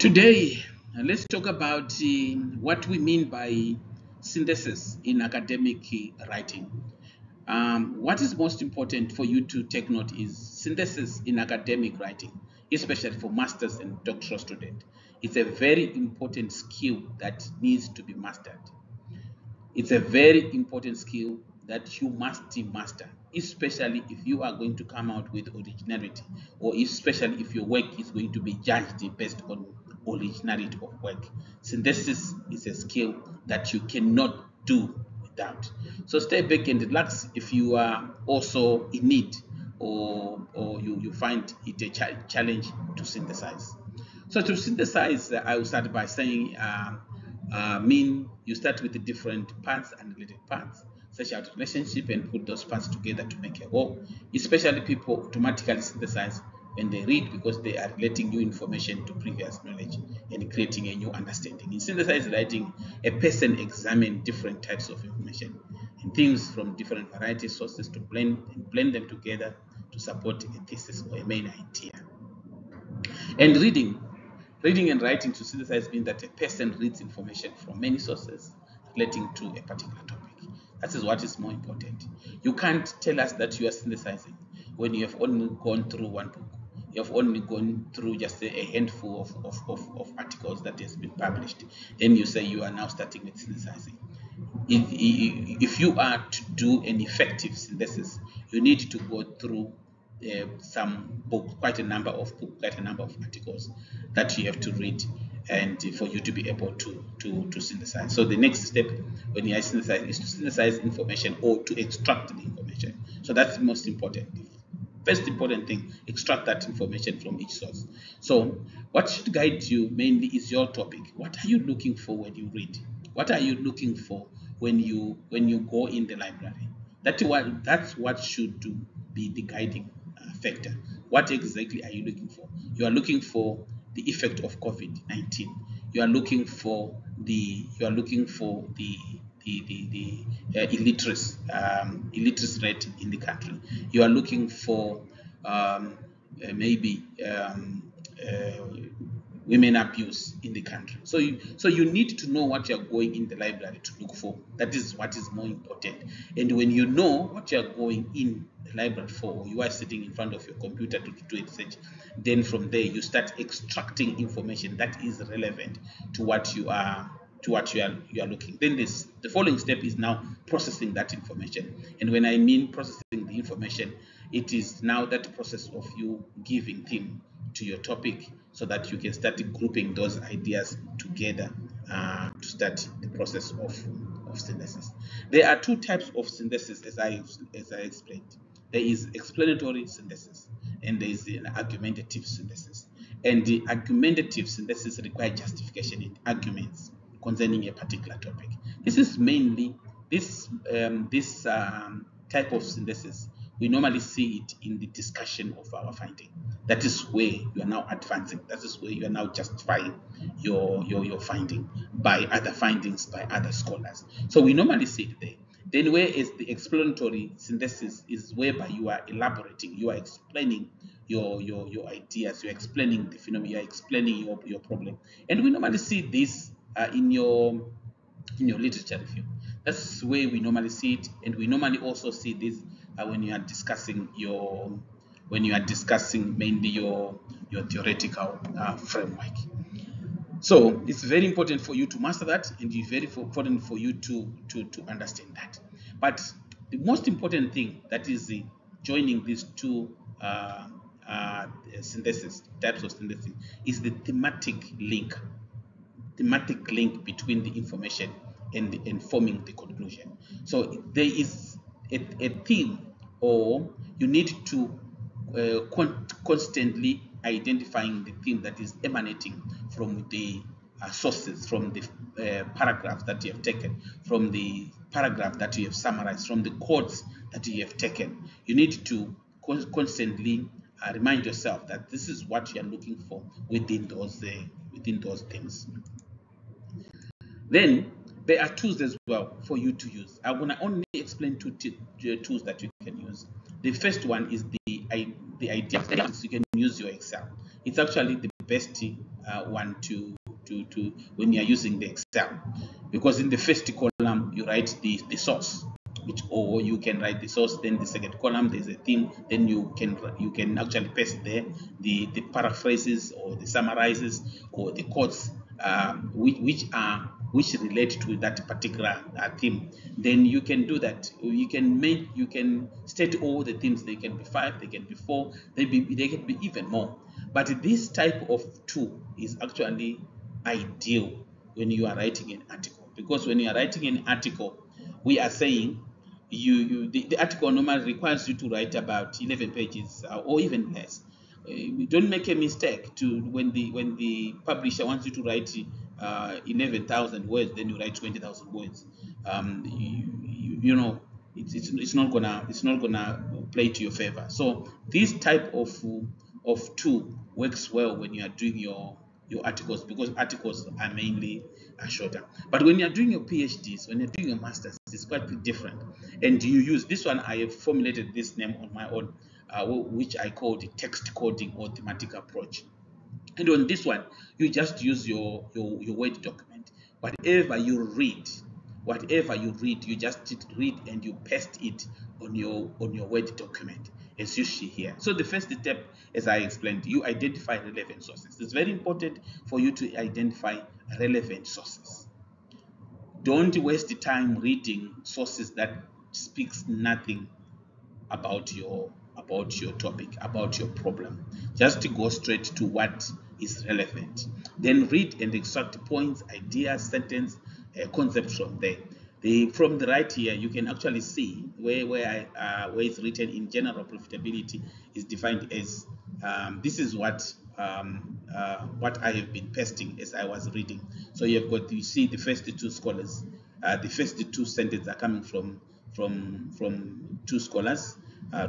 Today, let's talk about what we mean by synthesis in academic writing. What is most important for you to take note is synthesis in academic writing, especially for masters and doctoral students. It's a very important skill that needs to be mastered. It's a very important skill that you must master, especially if you are going to come out with originality, or especially if your work is going to be judged based on originality of work. Synthesis is a skill that you cannot do without. So stay back and relax if you are also in need, or you find it a challenge to synthesize. So to synthesize, I will start by saying mean you start with the different parts and related parts, such as relationship, and put those parts together to make a whole. Especially people automatically synthesize when they read because they are relating new information to previous knowledge and creating a new understanding. In synthesized writing, a person examines different types of information and things from different variety sources to blend them together to support a thesis or a main idea. And reading and writing to synthesize means that a person reads information from many sources relating to a particular topic. That is what is more important. You can't tell us that you are synthesizing when you have only gone through one book. You have only gone through just a handful of articles that has been published. Then you say you are now starting with synthesizing. If you are to do an effective synthesis, you need to go through some books, quite a number of books, quite a number of articles that you have to read, and for you to be able to synthesize. So the next step when you synthesize is to synthesize information or to extract the information. So that's the most important. First important thing, extract that information from each source. So what should guide you mainly is your topic. What are you looking for when you read? What are you looking for when you go in the library? That's what should be the guiding factor. What exactly are you looking for? You are looking for the effect of COVID-19. You are looking for the illiteracy rate in the country. You are looking for maybe women abuse in the country. So you need to know what you are going in the library to look for. That is what is more important. And when you know what you are going in the library for, or you are sitting in front of your computer to do research, then from there you start extracting information that is relevant to what you are looking. Then the following step is now processing that information. And when I mean processing the information, it is now that process of you giving theme to your topic so that you can start grouping those ideas together to start the process of synthesis. There are two types of synthesis as I explained. There is explanatory synthesis and there is an argumentative synthesis. And the argumentative synthesis requires justification and arguments concerning a particular topic. This is mainly this type of synthesis. We normally see it in the discussion of our finding. That is where you are now advancing. That is where you are now justifying your finding by other findings by other scholars. So we normally see it there. Then whereas the explanatory synthesis is whereby you are elaborating, you are explaining your ideas, you're explaining the phenomenon, you're explaining your problem. And we normally see this in your literature review. That's where we normally see it, and we normally also see this when you are discussing mainly your theoretical framework. So it's very important for you to master that, and it's very important for you to understand that. But the most important thing that is joining these two synthesis types of synthesis is the thematic link between the information and forming the conclusion. So there is a theme, or you need to constantly identifying the theme that is emanating from the sources, from the paragraphs that you have taken, from the paragraph that you have summarized, from the quotes that you have taken. You need to constantly remind yourself that this is what you are looking for within those themes. Then there are tools as well for you to use. I'm going to only explain two tools that you can use. The first one is the idea. You can use your Excel. It's actually the best one to when you are using the Excel, because in the first column you write the source, or you can write the source, then the second column there's a theme, then you can actually paste there the paraphrases or the summarizes or the quotes which relate to that particular theme. Then you can do that. You can state all the themes. They can be 5, they can be 4, they can be even more. But this type of tool is actually ideal when you are writing an article, because when you are writing an article, we are saying the article normally requires you to write about 11 pages or even less. Don't make a mistake to when the publisher wants you to write 11,000 words, then you write 20,000 words. You know, it's not gonna play to your favor. So this type of tool works well when you are doing your articles, because articles are mainly shorter. But when you're doing your PhDs, when you're doing your masters, it's quite different. And you use this one. I have formulated this name on my own, which I call the text coding or thematic approach. And on this one, you just use your Word document. Whatever you read, you just read and you paste it on your Word document, as you see here. So the first step, as I explained, you identify relevant sources. It's very important for you to identify relevant sources. Don't waste the time reading sources that speaks nothing about your topic, about your problem. Just to go straight to what is relevant. Then read and extract points, ideas, sentence, concepts from there. From the right here, you can actually see where it's written in general profitability is defined as this is what I have been pasting as I was reading. So you see the first two scholars, the first two sentences are coming from two scholars,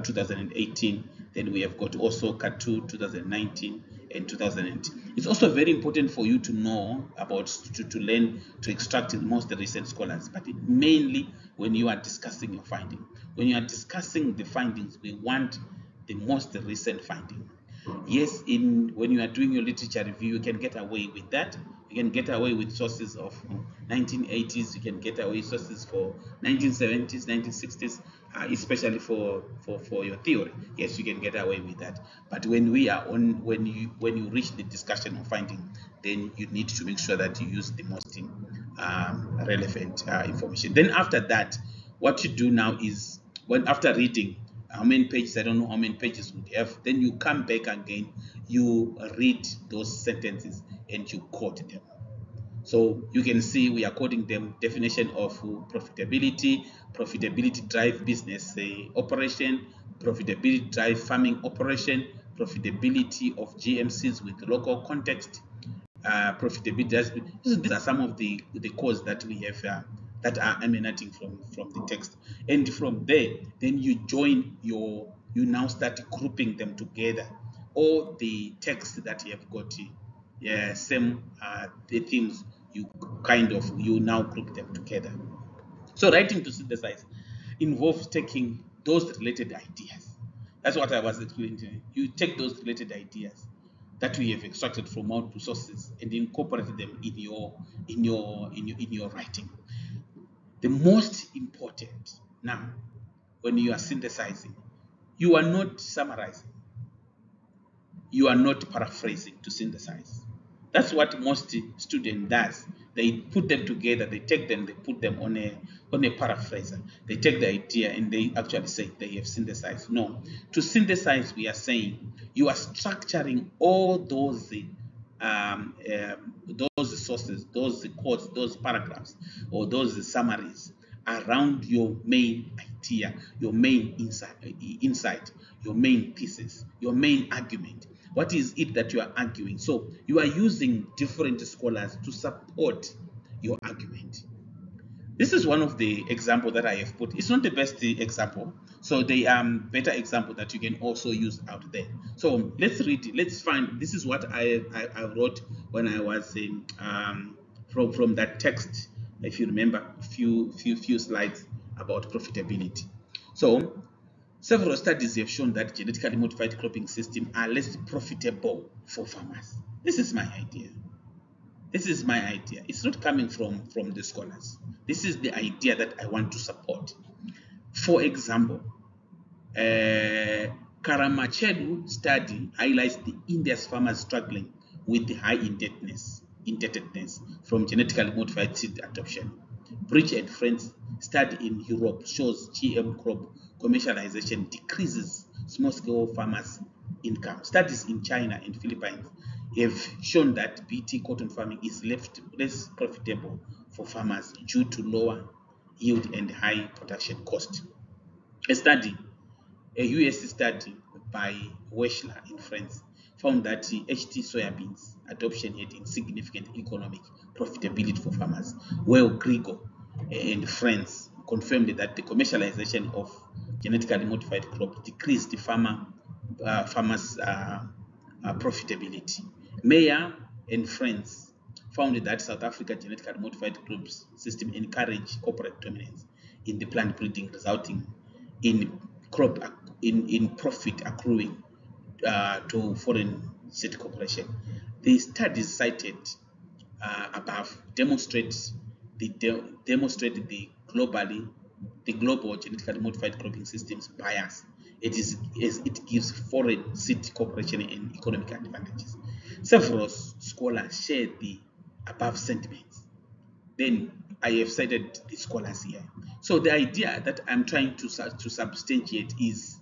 2018. Then we have got also Katu 2019 and 2000. It's also very important for you to know about to learn to extract the most recent scholars, but mainly when you are discussing your finding. When you are discussing the findings, we want the most recent finding. Yes, when you are doing your literature review, you can get away with that. You can get away with sources of 1980s. You can get away with sources for 1970s, 1960s, especially for your theory. Yes, you can get away with that. But when you reach the discussion of finding, then you need to make sure that you use the most relevant information. Then after that, what you do now is, after reading how many pages, I don't know how many pages would have, then you come back again, you read those sentences and you quote them. So you can see we are quoting them: definition of profitability drive business operation, profitability drive farming operation, profitability of GMCs with local context, profitability. These are some of the codes that we have that are emanating from the text, and from there, then you now start grouping them together. All the texts that you have got, same the themes, you now group them together. So writing to synthesize involves taking those related ideas. That's what I was explaining. You take those related ideas that we have extracted from multiple sources and incorporate them in your writing. The most important now, when you are synthesizing, you are not summarizing, you are not paraphrasing to synthesize. That's what most student does. They put them together, they take them, they put them on a paraphraser. They take the idea and they actually say they have synthesized. No, to synthesize, we are saying you are structuring all those sources, those quotes, those paragraphs, or those summaries around your main idea, your main insight, your main thesis, your main argument. What is it that you are arguing? So you are using different scholars to support your argument. This is one of the examples that I have put. It's not the best example, so they are better example that you can also use out there. So let's read it. Let's find. This is what I wrote when I was in from that text. If you remember, a few slides about profitability. So several studies have shown that genetically modified cropping systems are less profitable for farmers. This is my idea. This is my idea. It's not coming from the scholars. This is the idea that I want to support. For example, Karamachedu study highlights the India's farmers struggling with the high indebtedness from genetically modified seed adoption. Bridge and Friends study in Europe shows GM crop commercialization decreases small-scale farmers' income. Studies in China and Philippines have shown that BT cotton farming is less profitable for farmers due to lower yield and high production cost. A study A US study by Weschler in France found that HT soybeans adoption had insignificant economic profitability for farmers, while Grigo and friends confirmed that the commercialization of genetically modified crops decreased the farmers' profitability. Meyer and friends found that South Africa genetically modified crops system encouraged corporate dominance in the plant breeding, resulting in crop in profit accruing to foreign seed corporation. The studies cited above demonstrate the global genetically modified cropping systems bias. It gives foreign seed corporation and economic advantages. Several scholars share the above sentiments. Then I have cited the scholars here. So the idea that I'm trying to substantiate is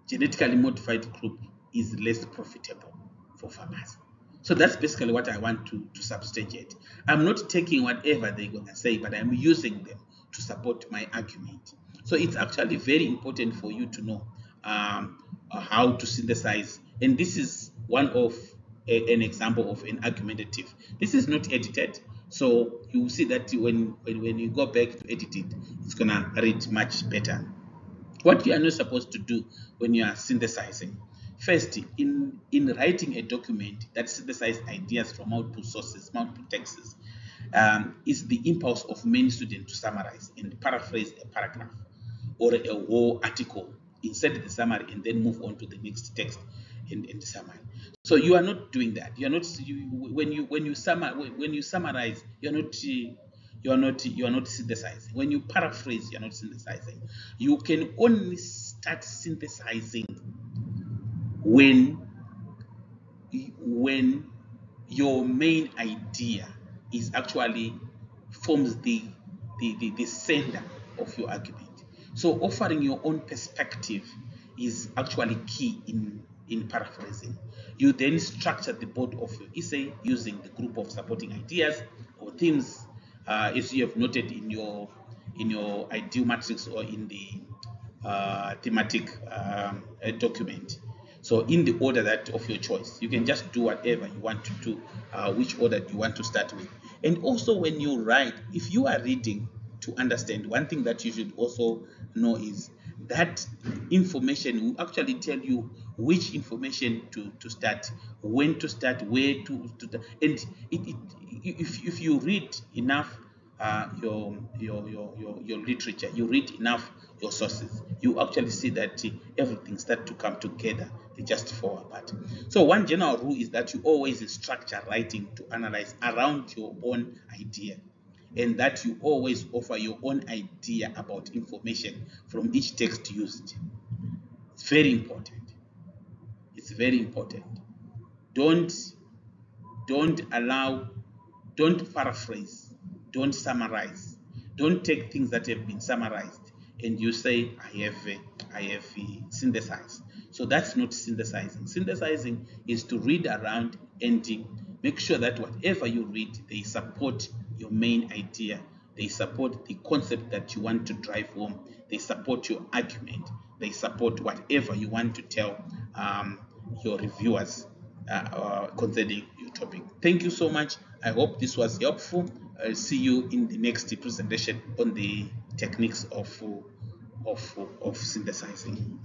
genetically modified crop is less profitable for farmers. So that's basically what I want to substantiate. I'm not taking whatever they're going to say, but I'm using them to support my argument. So it's actually very important for you to know how to synthesize. And this is one of an example of an argumentative. This is not edited. So you will see that when you go back to edit it, it's going to read much better. What you are not supposed to do when you are synthesizing. First, in writing a document that synthesizes ideas from multiple sources, multiple texts, is the impulse of many students to summarize and paraphrase a paragraph or a whole article, insert the summary, and then move on to the next text in the summary. So you are not doing that. You are not when you summarize, you are not synthesizing. When you paraphrase, you are not synthesizing. You can only start synthesizing when your main idea is actually forms the center of your argument. So offering your own perspective is actually key in paraphrasing. You then structure the body of your essay using the group of supporting ideas or themes, as you have noted in your ideal matrix or in the thematic document. So in the order that of your choice, you can just do whatever you want to do, which order you want to start with. And also when you write, if you are reading to understand, one thing that you should also know is that information will actually tell you which information to start, when to start, where to start. And if you read enough your literature, you read enough your sources, you actually see that everything starts to come together. They just fall apart. So one general rule is that you always structure writing to analyze around your own idea, and that you always offer your own idea about information from each text used. It's very important. It's very important. Don't don't allow don't paraphrase, don't summarize, don't take things that have been summarized and you say I have synthesized. So that's not synthesizing. Synthesizing is to read around and make sure that whatever you read, they support your main idea, they support the concept that you want to drive home, they support your argument, they support whatever you want to tell your reviewers concerning your topic. Thank you so much. I hope this was helpful. I'll see you in the next presentation on the techniques of synthesizing.